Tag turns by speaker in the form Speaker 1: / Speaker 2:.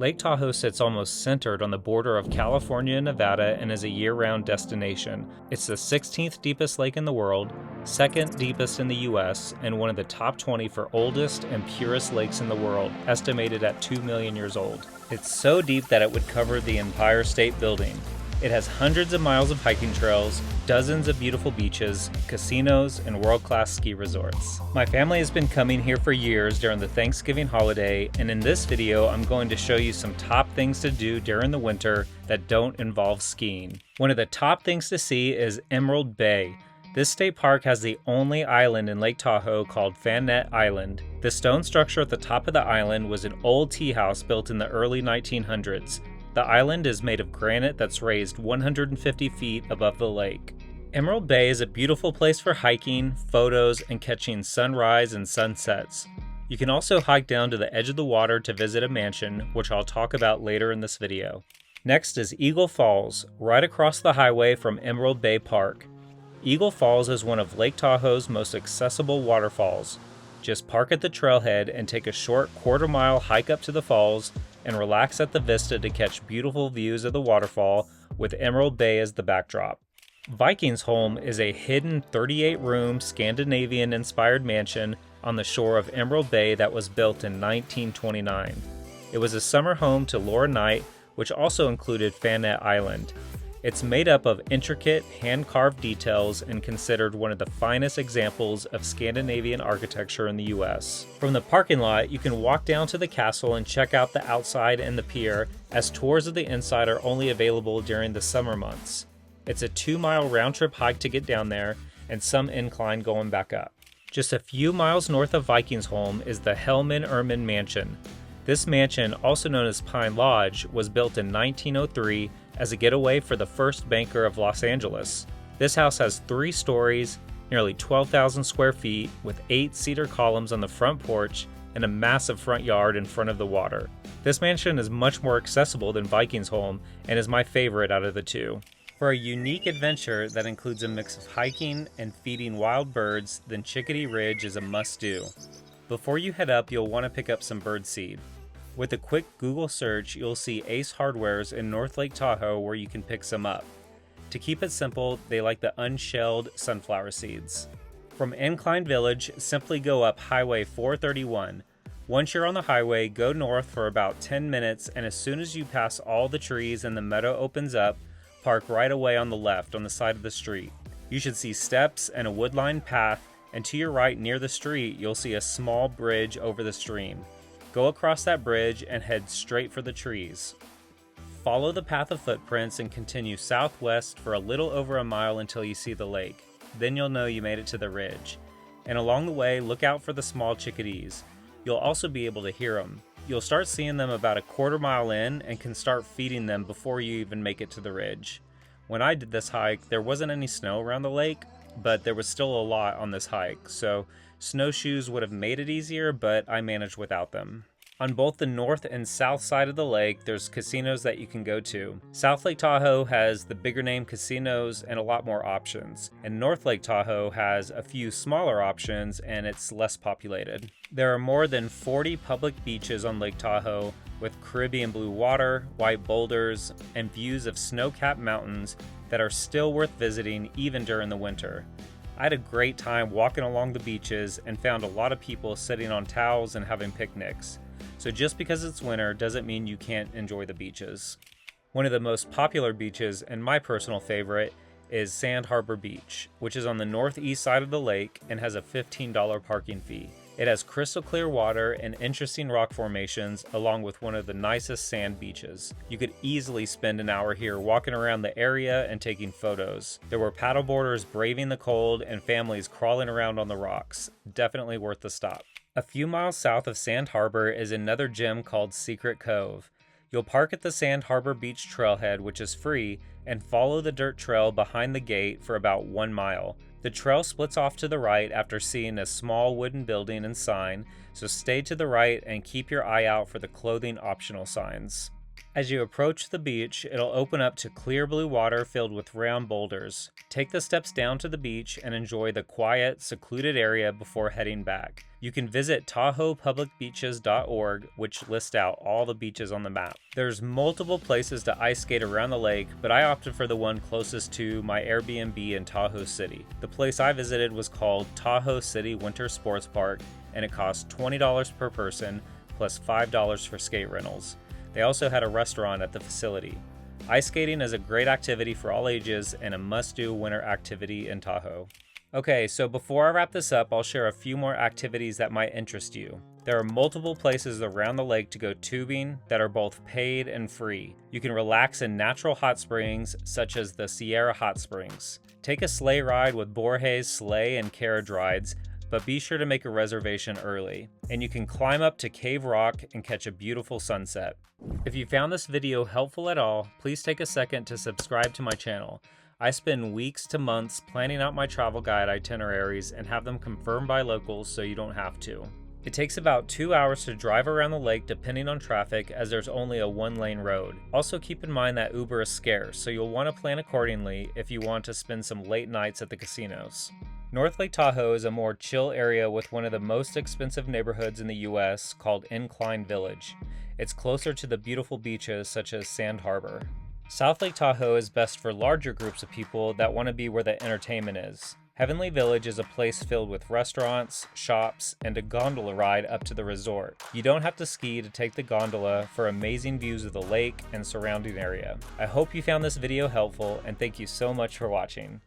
Speaker 1: Lake Tahoe sits almost centered on the border of California and Nevada and is a year-round destination. It's the 16th deepest lake in the world, second deepest in the US, and one of the top 20 for oldest and purest lakes in the world, estimated at 2 million years old. It's so deep that it would cover the Empire State Building. It has hundreds of miles of hiking trails, dozens of beautiful beaches, casinos, and world-class ski resorts. My family has been coming here for years during the Thanksgiving holiday, and in this video I'm going to show you some top things to do during the winter that don't involve skiing. One of the top things to see is Emerald Bay. This state park has the only island in Lake Tahoe called Fannette Island. The stone structure at the top of the island was an old tea house built in the early 1900s. The island is made of granite that's raised 150 feet above the lake. Emerald Bay is a beautiful place for hiking, photos, and catching sunrise and sunsets. You can also hike down to the edge of the water to visit a mansion, which I'll talk about later in this video. Next is Eagle Falls, right across the highway from Emerald Bay Park. Eagle Falls is one of Lake Tahoe's most accessible waterfalls. Just park at the trailhead and take a short quarter-mile hike up to the falls and relax at the vista to catch beautiful views of the waterfall with Emerald Bay as the backdrop. Vikingsholm is a hidden 38-room Scandinavian-inspired mansion on the shore of Emerald Bay that was built in 1929. It was a summer home to Laura Knight, which also included Fannette Island. It's made up of intricate, hand-carved details and considered one of the finest examples of Scandinavian architecture in the US. From the parking lot, you can walk down to the castle and check out the outside and the pier, as tours of the inside are only available during the summer months. It's a 2-mile round-trip hike to get down there, and some incline going back up. Just a few miles north of Vikingsholm is the Hellman-Ehrman Mansion. This mansion, also known as Pine Lodge, was built in 1903 as a getaway for the first banker of Los Angeles. This house has 3 stories, nearly 12,000 square feet, with 8 cedar columns on the front porch and a massive front yard in front of the water. This mansion is much more accessible than Vikingsholm and is my favorite out of the two. For a unique adventure that includes a mix of hiking and feeding wild birds, then Chickadee Ridge is a must-do. Before you head up, you'll want to pick up some bird seed. With a quick Google search, you'll see Ace Hardware's in North Lake Tahoe where you can pick some up. To keep it simple, they like the unshelled sunflower seeds. From Incline Village, simply go up Highway 431. Once you're on the highway, go north for about 10 minutes, and as soon as you pass all the trees and the meadow opens up, park right away on the left on the side of the street. You should see steps and a wood-lined path, and to your right near the street, you'll see a small bridge over the stream. Go across that bridge and head straight for the trees. Follow the path of footprints and continue southwest for a little over a mile until you see the lake. Then you'll know you made it to the ridge. And along the way, look out for the small chickadees. You'll also be able to hear them. You'll start seeing them about a quarter-mile in and can start feeding them before you even make it to the ridge. When I did this hike, there wasn't any snow around the lake, but there was still a lot on this hike, so snowshoes would have made it easier, but I managed without them. On both the north and south side of the lake, there's casinos that you can go to. South Lake Tahoe has the bigger name casinos and a lot more options, and North Lake Tahoe has a few smaller options and it's less populated. There are more than 40 public beaches on Lake Tahoe with Caribbean blue water, white boulders, and views of snow-capped mountains that are still worth visiting even during the winter. I had a great time walking along the beaches and found a lot of people sitting on towels and having picnics. So just because it's winter doesn't mean you can't enjoy the beaches. One of the most popular beaches, and my personal favorite, is Sand Harbor Beach, which is on the northeast side of the lake and has a $15 parking fee. It has crystal clear water and interesting rock formations, along with one of the nicest sand beaches. You could easily spend an hour here walking around the area and taking photos. There were paddleboarders braving the cold and families crawling around on the rocks. Definitely worth the stop. A few miles south of Sand Harbor is another gem called Secret Cove. You'll park at the Sand Harbor Beach trailhead, which is free, and follow the dirt trail behind the gate for about 1 mile. The trail splits off to the right after seeing a small wooden building and sign, so stay to the right and keep your eye out for the clothing optional signs. As you approach the beach, it'll open up to clear blue water filled with round boulders. Take the steps down to the beach and enjoy the quiet, secluded area before heading back. You can visit TahoePublicBeaches.org, which lists out all the beaches on the map. There's multiple places to ice skate around the lake, but I opted for the one closest to my Airbnb in Tahoe City. The place I visited was called Tahoe City Winter Sports Park, and it cost $20 per person, plus $5 for skate rentals. They also had a restaurant at the facility. Ice skating is a great activity for all ages and a must-do winter activity in Tahoe. Okay, so before I wrap this up, I'll share a few more activities that might interest you. There are multiple places around the lake to go tubing that are both paid and free. You can relax in natural hot springs, such as the Sierra Hot Springs. Take a sleigh ride with Borges sleigh and carriage rides, but be sure to make a reservation early. And you can climb up to Cave Rock and catch a beautiful sunset. If you found this video helpful at all, please take a second to subscribe to my channel. I spend weeks to months planning out my travel guide itineraries and have them confirmed by locals so you don't have to. It takes about 2 hours to drive around the lake depending on traffic, as there's only a one-lane road. Also keep in mind that Uber is scarce, so you'll want to plan accordingly if you want to spend some late nights at the casinos. North Lake Tahoe is a more chill area with one of the most expensive neighborhoods in the US called Incline Village. It's closer to the beautiful beaches such as Sand Harbor. South Lake Tahoe is best for larger groups of people that want to be where the entertainment is. Heavenly Village is a place filled with restaurants, shops, and a gondola ride up to the resort. You don't have to ski to take the gondola for amazing views of the lake and surrounding area. I hope you found this video helpful, and thank you so much for watching.